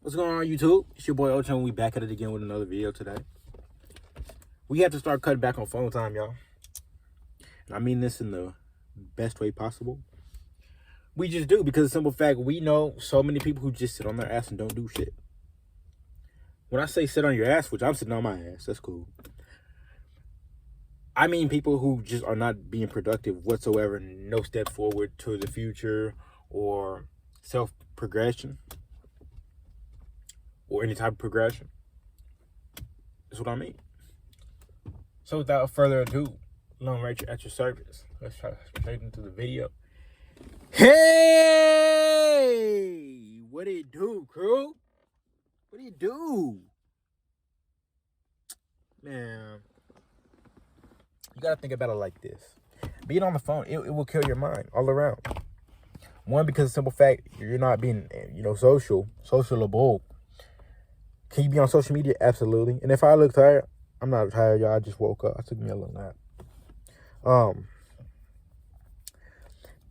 What's going on, YouTube? It's your boy Ocho, and we back at it again with another video today. We have to start cutting back on phone time, y'all. And I mean this in the best way possible. We just do, because of the simple fact, we know so many people who just sit on their ass and don't do shit. When I say sit on your ass, which I'm sitting on my ass, that's cool. I mean people who just are not being productive whatsoever, no step forward to the future or self-progression or any type of progression. That's what I mean. So without further ado, Lone Ranger at your service. Let's try straight into the video. Hey! What it do, crew? What do you do? Man, you gotta think about it like this. Being on the phone, it will kill your mind all around. One, because of the simple fact, you're not being, sociable. Can you be on social media? Absolutely. And if I look tired, I'm not tired, y'all. I just woke up. I took me a little nap.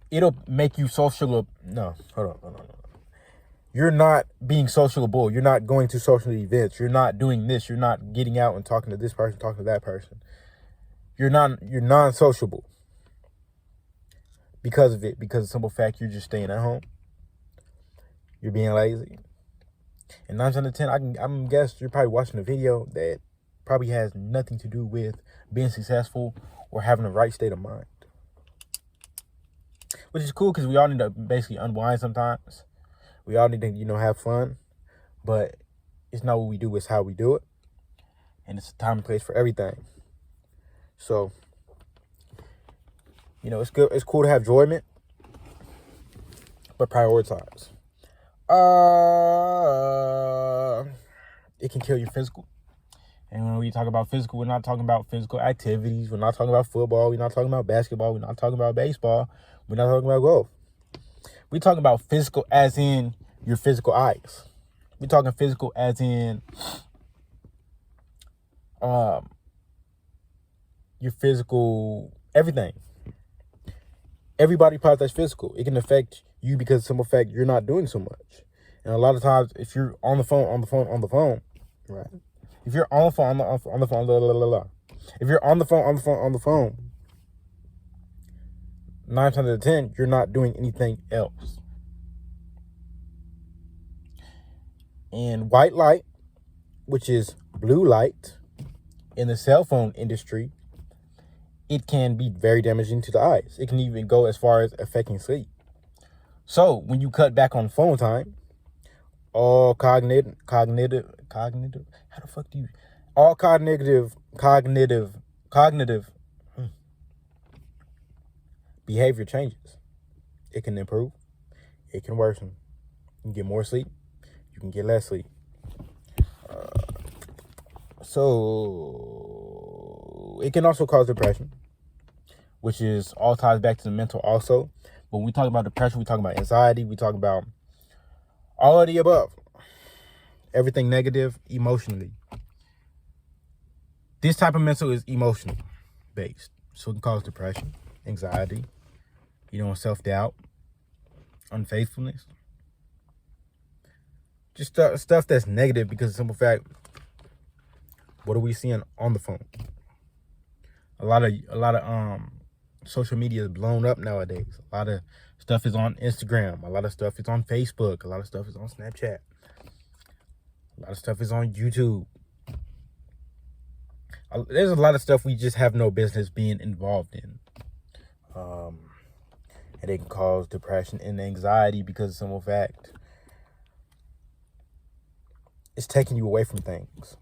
It'll make you sociable. No, hold on. You're not being sociable. You're not going to social events. You're not doing this. You're not getting out and talking to this person, talking to that person. You're non-sociable because of it. Because of the simple fact, you're just staying at home. You're being lazy. And 9 out of 10, I'm guess you're probably watching a video that probably has nothing to do with being successful or having the right state of mind. Which is cool, because we all need to basically unwind sometimes. We all need to, have fun. But it's not what we do, it's how we do it. And it's a time and place for everything. So, it's good. It's cool to have enjoyment, but prioritize. It can kill your physical. And when we talk about physical, we're not talking about physical activities. We're not talking about football. We're not talking about basketball. We're not talking about baseball. We're not talking about golf. We're talking about physical as in your physical eyes. We're talking physical as in your physical everything. Every body part that's physical. It can affect you because of the simple fact you're not doing so much. And a lot of times, if you're on the phone, right? If you're on the phone, if you're on the phone, 9 times out of 10, you're not doing anything else. And white light, which is blue light, in the cell phone industry, it can be very damaging to the eyes. It can even go as far as affecting sleep. So when you cut back on phone time, all cognitive, how the fuck do you, all cognitive behavior changes. It can improve. It can worsen. You can get more sleep. You can get less sleep. So it can also cause depression, which is all ties back to the mental also. But when we talk about depression, we talk about anxiety. We talk about all of the above. Everything negative emotionally. This type of mental is emotional based. So it can cause depression, anxiety, self-doubt, unfaithfulness. Just stuff that's negative because of the simple fact, what are we seeing on the phone? A lot of social media is blown up nowadays. A lot of stuff is on Instagram. A lot of stuff is on Facebook. A lot of stuff is on Snapchat. A lot of stuff is on YouTube. There's a lot of stuff we just have no business being involved in. And it can cause depression and anxiety because of the simple fact, it's taking you away from things.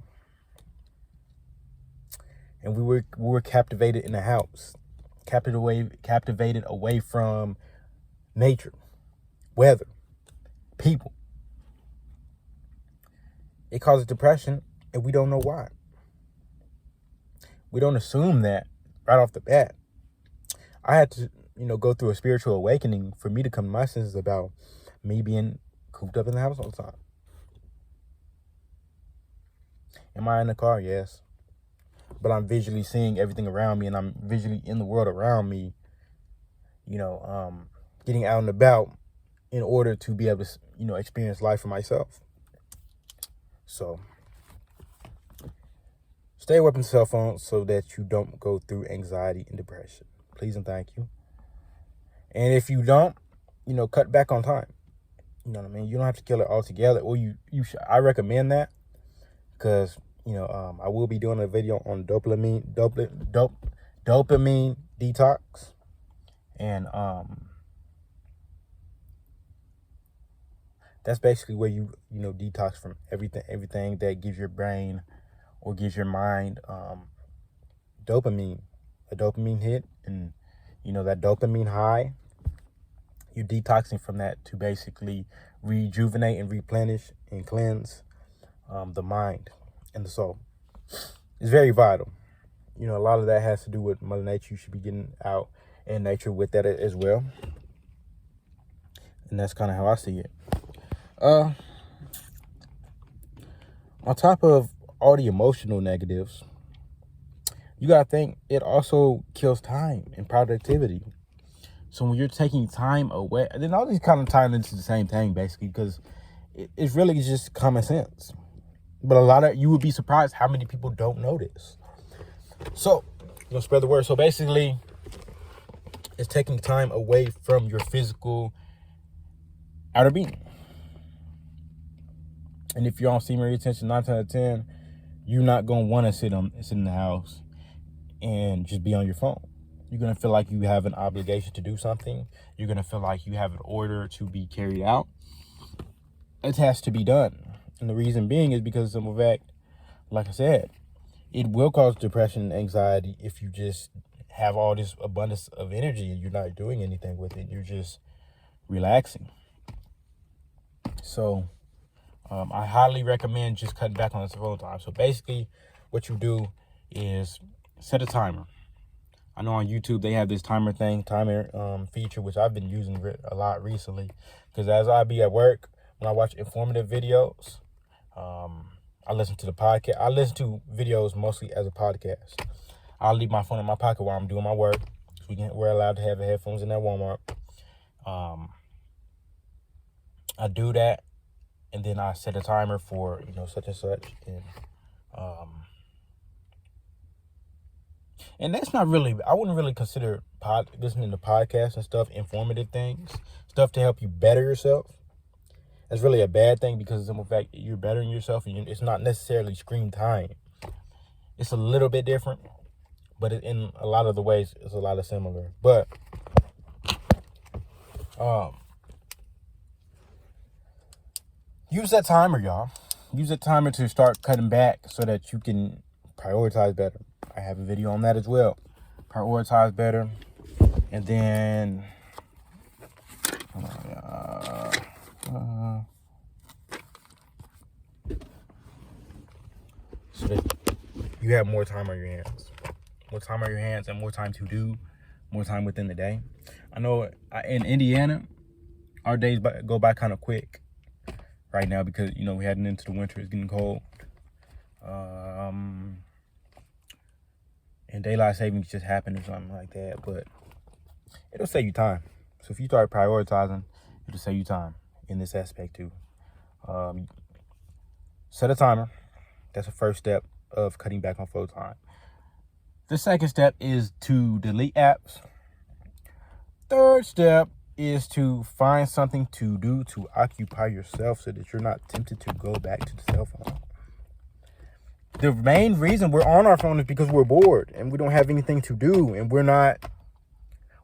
And we were captivated in the house, captivated away from nature, weather, people. It causes depression, and we don't know why. We don't assume that right off the bat. I had to, go through a spiritual awakening for me to come to my senses about me being cooped up in the house all the time. Am I in the car? Yes. But I'm visually seeing everything around me, and I'm visually in the world around me, getting out and about in order to be able to, experience life for myself. So stay away from cell phones so that you don't go through anxiety and depression. Please and thank you. And if you don't, cut back on time. You know what I mean? You don't have to kill it altogether. Or you should. I recommend that because, I will be doing a video on dopamine detox. And that's basically where you detox from everything that gives your brain or gives your mind dopamine, a dopamine hit, and that dopamine high. You're detoxing from that to basically rejuvenate and replenish and cleanse the mind and the soul. It's very vital. A lot of that has to do with Mother Nature. You should be getting out in nature with that as well. And that's kind of how I see it. On top of all the emotional negatives, you got to think it also kills time and productivity. So when you're taking time away, then all these kind of tie into the same thing, basically, because it's really just common sense. But you would be surprised how many people don't know this. So, spread the word. So basically, it's taking time away from your physical outer being. And if you're on senior attention 9 out of 10, you're not going to want to sit in the house and just be on your phone. You're going to feel like you have an obligation to do something. You're going to feel like you have an order to be carried out. It has to be done. And the reason being is because of the fact, like I said, it will cause depression and anxiety if you just have all this abundance of energy and you're not doing anything with it. You're just relaxing. So I highly recommend just cutting back on the phone time. So basically what you do is set a timer. I know on YouTube they have this timer feature, which I've been using a lot recently. Because as I be at work, when I watch informative videos, I listen to the podcast. I listen to videos mostly as a podcast. I'll leave my phone in my pocket while I'm doing my work. We're allowed to have the headphones in at Walmart. I do that, and then I set a timer for such and such, and that's not really. I wouldn't really consider listening to podcasts and stuff informative things, stuff to help you better yourself. That's really a bad thing because, in fact, you're bettering yourself, and it's not necessarily screen time. It's a little bit different, but in a lot of the ways, it's a lot of similar. But use that timer, y'all. Use that timer to start cutting back so that you can prioritize better. I have a video on that as well. Prioritize better. And then so that you have more time on your hands. More time on your hands and more time to do. More time within the day. I know in Indiana, our days go by kind of quick right now because, we're heading into the winter. It's getting cold. And daylight savings just happened or something like that. But it'll save you time. So if you start prioritizing, it'll save you time in this aspect too. Set a timer. That's the first step of cutting back on phone time. The second step is to delete apps. Third step is to find something to do to occupy yourself so that you're not tempted to go back to the cell phone. The main reason we're on our phone is because we're bored and we don't have anything to do, and we're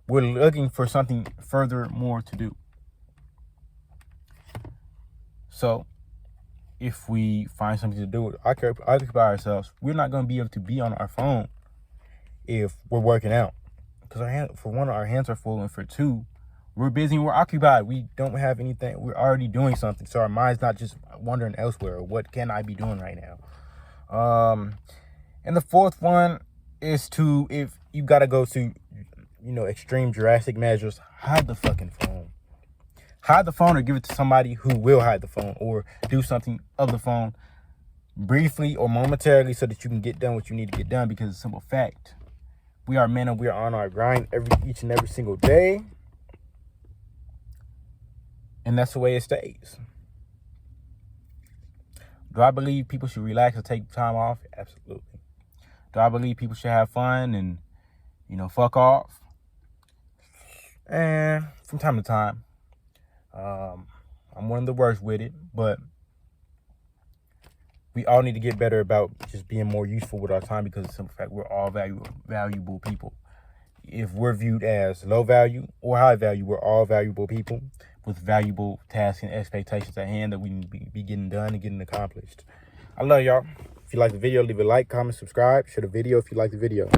looking for something more to do. So if we find something to do, occupy ourselves, we're not going to be able to be on our phone if we're working out. Because for one, our hands are full, and for two, we're busy and we're occupied. We don't have anything. We're already doing something. So our mind's not just wandering elsewhere. What can I be doing right now? And the fourth one is if you got to go to, extreme drastic measures, hide the fucking phone. Hide the phone or give it to somebody who will hide the phone, or do something of the phone briefly or momentarily so that you can get done what you need to get done, because it's a simple fact. We are men and we are on our grind each and every single day. And that's the way it stays. Do I believe people should relax and take time off? Absolutely. Do I believe people should have fun and, fuck off? And from time to time. I'm one of the worst with it, but we all need to get better about just being more useful with our time, because of the simple fact we're all valuable people. If we're viewed as low value or high value, we're all valuable people with valuable tasks and expectations at hand that we need to be getting done and getting accomplished. I love y'all. If you like the video, leave a like, comment, subscribe, share the video if you like the video.